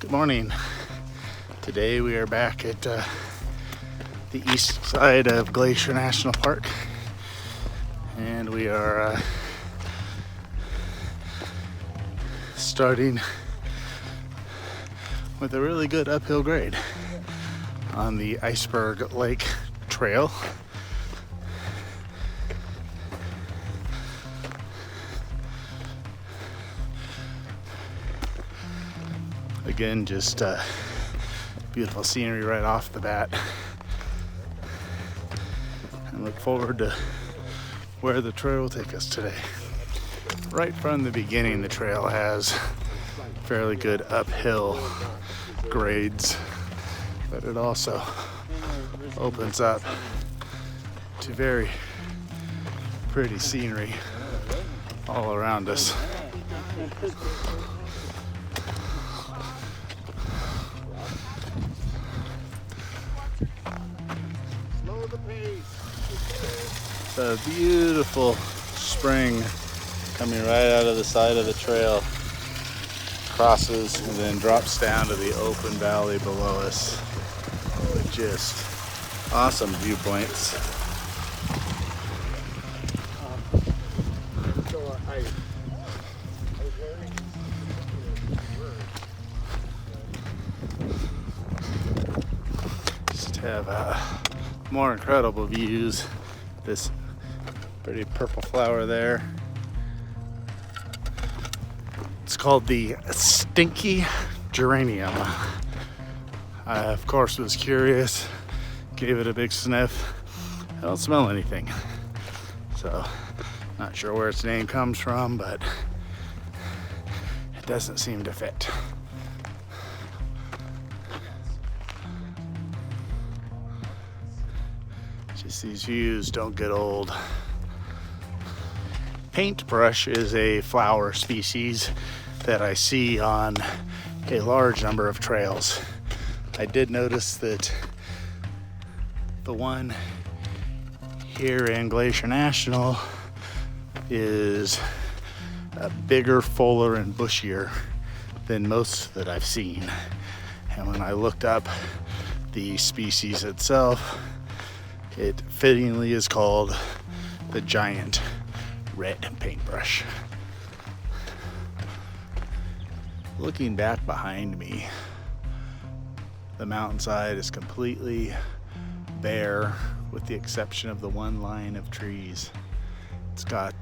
Good morning. Today we are back at the east side of Glacier National Park, and we are starting with a really good uphill grade on the Iceberg Lake Trail. Again, just beautiful scenery right off the bat. I look forward to where the trail will take us today. Right from the beginning, the trail has fairly good uphill grades, but it also opens up to very pretty scenery all around us. It's a beautiful spring coming right out of the side of the trail, crosses and then drops down to the open valley below us with just awesome viewpoints. Just have more incredible views. This pretty purple flower there, it's called the stinky geranium. I of course was curious, gave it a big sniff. I don't smell anything, so not sure where its name comes from, but it doesn't seem to fit. Just these views don't get old. Paintbrush is a flower species that I see on a large number of trails. I did notice that the one here in Glacier National is a bigger, fuller, and bushier than most that I've seen. And when I looked up the species itself, it fittingly is called the giant red paintbrush. Looking back behind me, the mountainside is completely bare with the exception of the one line of trees. It's got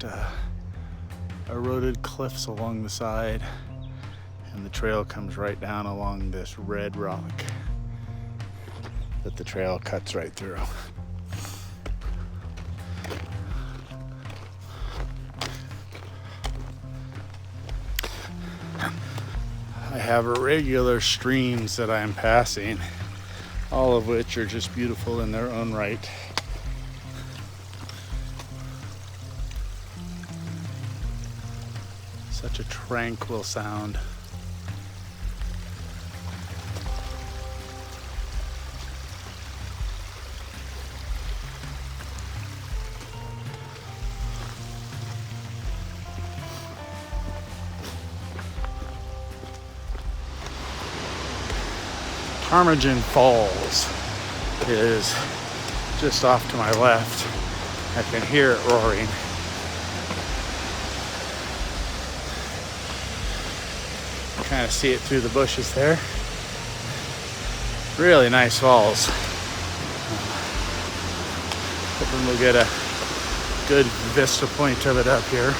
eroded cliffs along the side, and the trail comes right down along this red rock that the trail cuts right through. I have irregular streams that I am passing, all of which are just beautiful in their own right. Such a tranquil sound. Ptarmigan Falls is just off to my left. I can hear it roaring. Kind of see it through the bushes there. Really nice falls. Hoping we'll get a good vista point of it up here.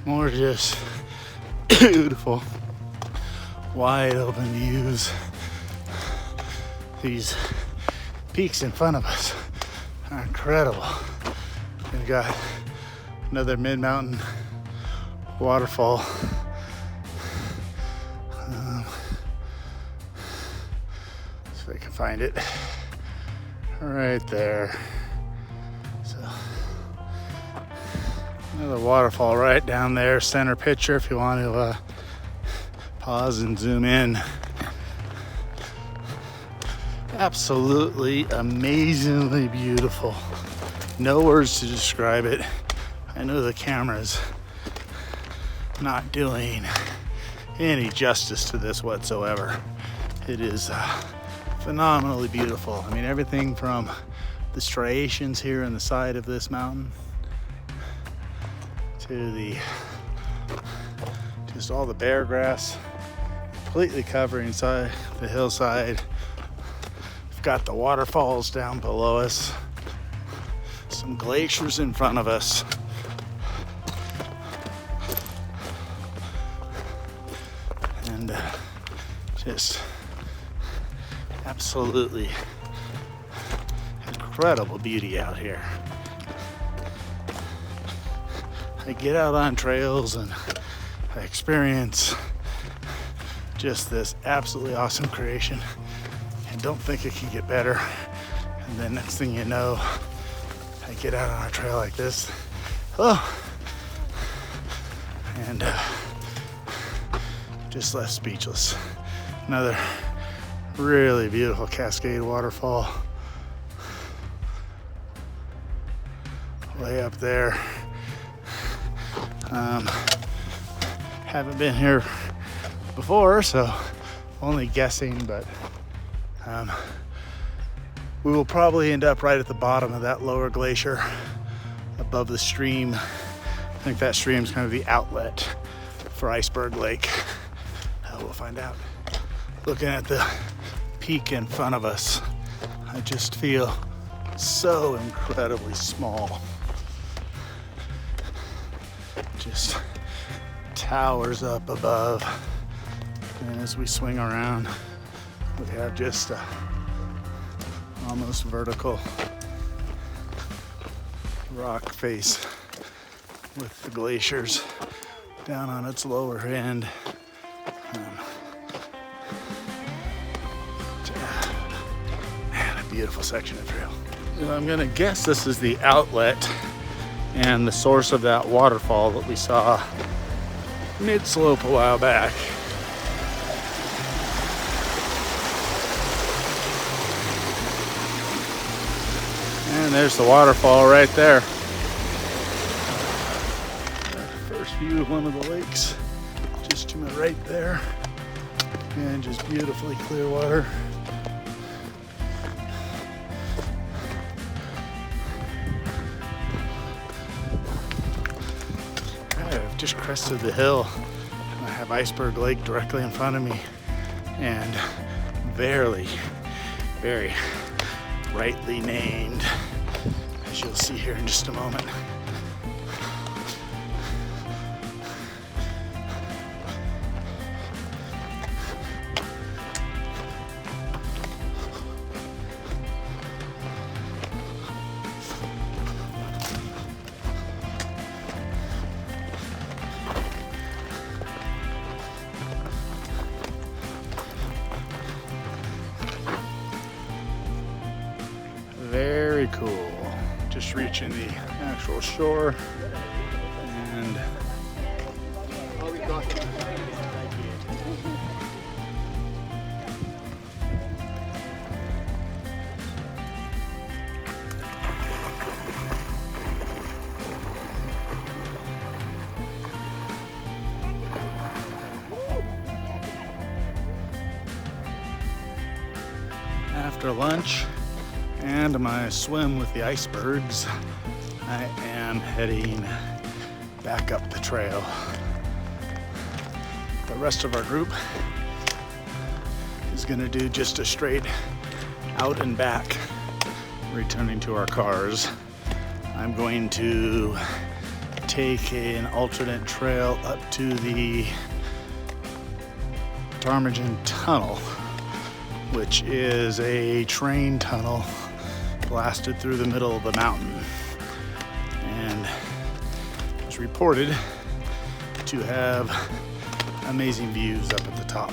More just beautiful, wide open views. These peaks in front of us are incredible. We've got another mid-mountain waterfall. See if I can find it. Right there. Another waterfall right down there, center picture if you want to pause and zoom in. Absolutely amazingly beautiful. No words to describe it. I know the camera's not doing any justice to this whatsoever. It is phenomenally beautiful. I mean, everything from the striations here in the side of this mountain to the just all the bare grass completely covering the hillside. We've got the waterfalls down below us, some glaciers in front of us. And just absolutely incredible beauty out here. I get out on trails and I experience just this absolutely awesome creation and don't think it can get better. And then next thing you know, I get out on a trail like this. And just left speechless. Another really beautiful cascade waterfall way up there. Haven't been here before, so only guessing, but we will probably end up right at the bottom of that lower glacier above the stream. I think that stream's kind of the outlet for Iceberg Lake. We'll find out. Looking at the peak in front of us, I just feel so incredibly small. Just towers up above, and as we swing around, we have just a almost vertical rock face with the glaciers down on its lower end. Man, a beautiful section of trail. I'm gonna guess this is the outlet and the source of that waterfall that we saw mid-slope a while back. And there's the waterfall right there. First view of one of the lakes, just to my right there. And just beautifully clear water. I've just crested the hill. I have Iceberg Lake directly in front of me, and very rightly named, as you'll see here in just a moment. Very cool. Just reaching the actual shore, and after lunch and my swim with the icebergs, I am heading back up the trail. The rest of our group is gonna do just a straight out and back, returning to our cars. I'm going to take an alternate trail up to the Ptarmigan Tunnel, which is a train tunnel blasted through the middle of the mountain, and is reported to have amazing views up at the top.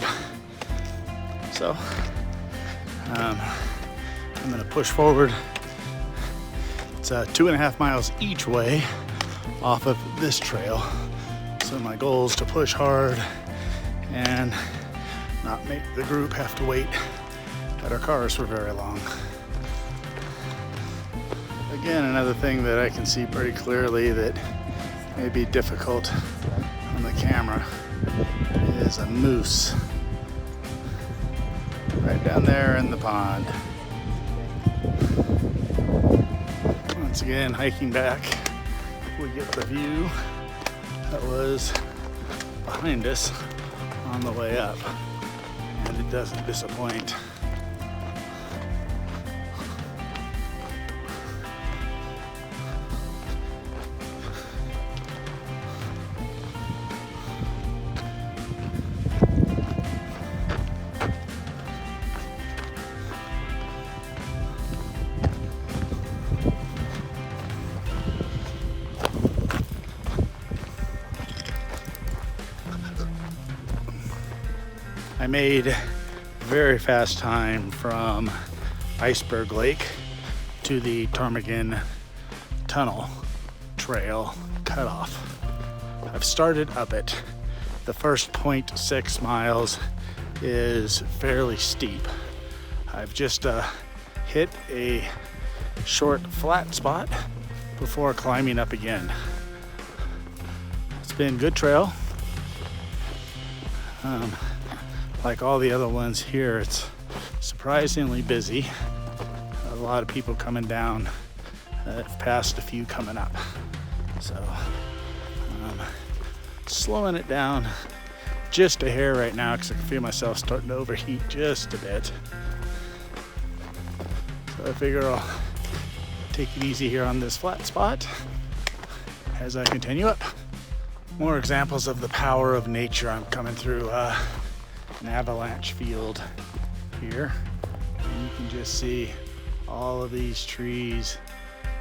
So I'm gonna push forward. It's 2.5 miles each way off of this trail. So my goal is to push hard and not make the group have to wait at our cars for very long. Again, another thing that I can see pretty clearly that may be difficult on the camera is a moose right down there in the pond. Once again, hiking back, we get the view that was behind us on the way up, and it doesn't disappoint. I made very fast time from Iceberg Lake to the Ptarmigan Tunnel Trail cutoff. I've started up it. The first 0.6 miles is fairly steep. I've just hit a short flat spot before climbing up again. It's been a good trail. Like all the other ones here, it's surprisingly busy. A lot of people coming down. I've passed a few coming up. So slowing it down just a hair right now because I can feel myself starting to overheat just a bit. So I figure I'll take it easy here on this flat spot as I continue up. More examples of the power of nature. I'm coming through an avalanche field here, and you can just see all of these trees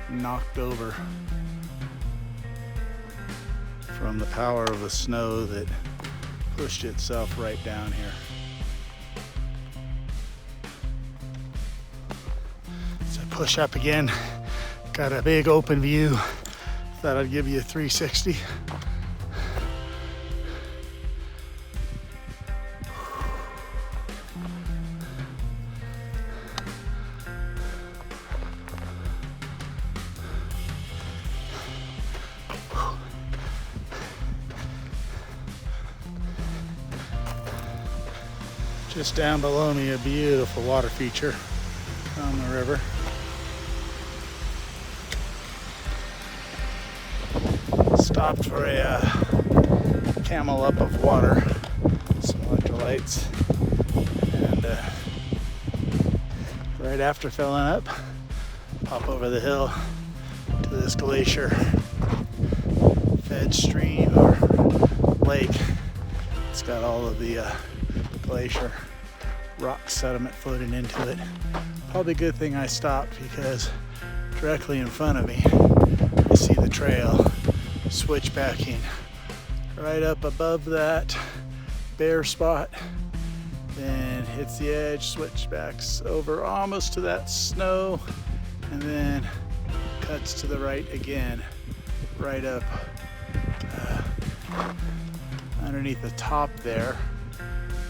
knocked over from the power of the snow that pushed itself right down here. So push up again, got a big open view. Thought I'd give you a 360. Just down below me, a beautiful water feature on the river. Stopped for a camel up of water, some electrolytes, and right after filling up, pop over the hill to this glacier fed stream or lake. It's got all of the glacier rock sediment floating into it. Probably a good thing I stopped because directly in front of me I see the trail switchbacking right up above that bare spot, then hits the edge, switchbacks over almost to that snow, and then cuts to the right again, right up underneath the top there.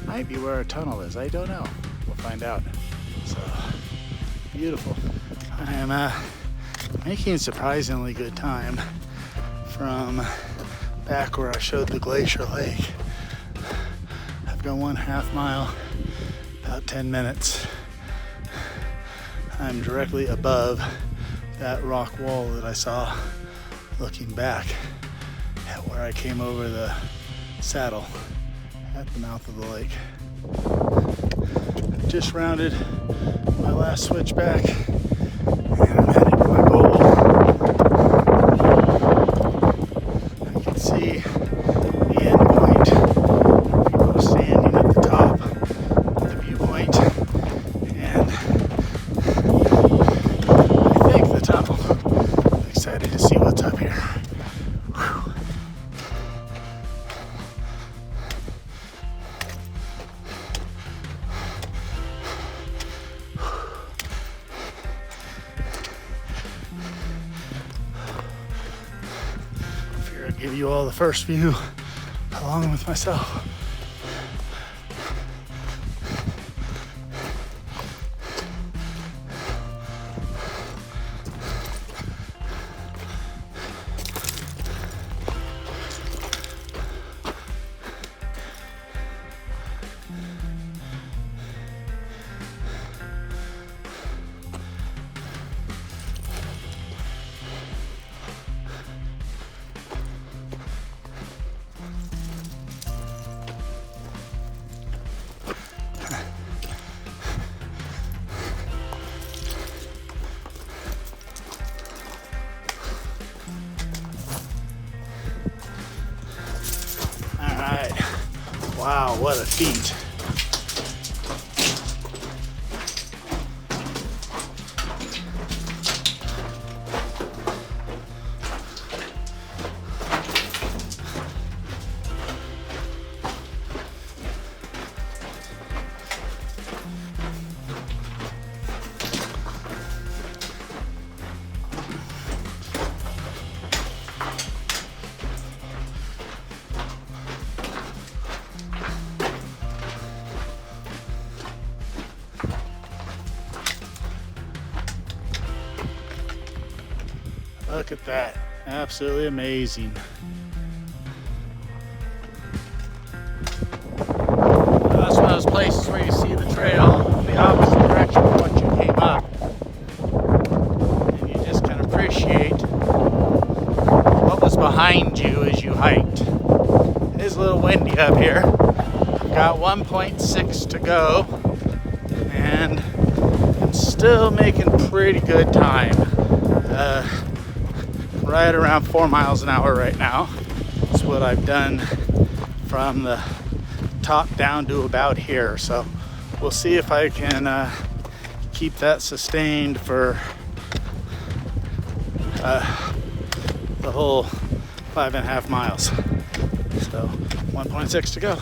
Might be where a tunnel is, I don't know. We'll find out. So, beautiful. I am making surprisingly good time from back where I showed the Glacier Lake. I've gone 1/2 mile, about 10 minutes. I'm directly above that rock wall that I saw looking back at where I came over the saddle at the mouth of the lake. Just rounded my last switchback and I'm headed to my goal. I can see the end point. People are standing at the top of the viewpoint, and I think the tunnel. I'm excited to see what's up here. Whew. give you all the first view along with myself. Wow, what a feat. Look at that, absolutely amazing. That's one of those places where you see the trail the opposite direction of what you came up. And you just can appreciate what was behind you as you hiked. It is a little windy up here. I've got 1.6 to go and I'm still making pretty good time. Right around 4 miles an hour right now. That's what I've done from the top down to about here. So we'll see if I can keep that sustained for the whole 5.5 miles. So 1.6 to go.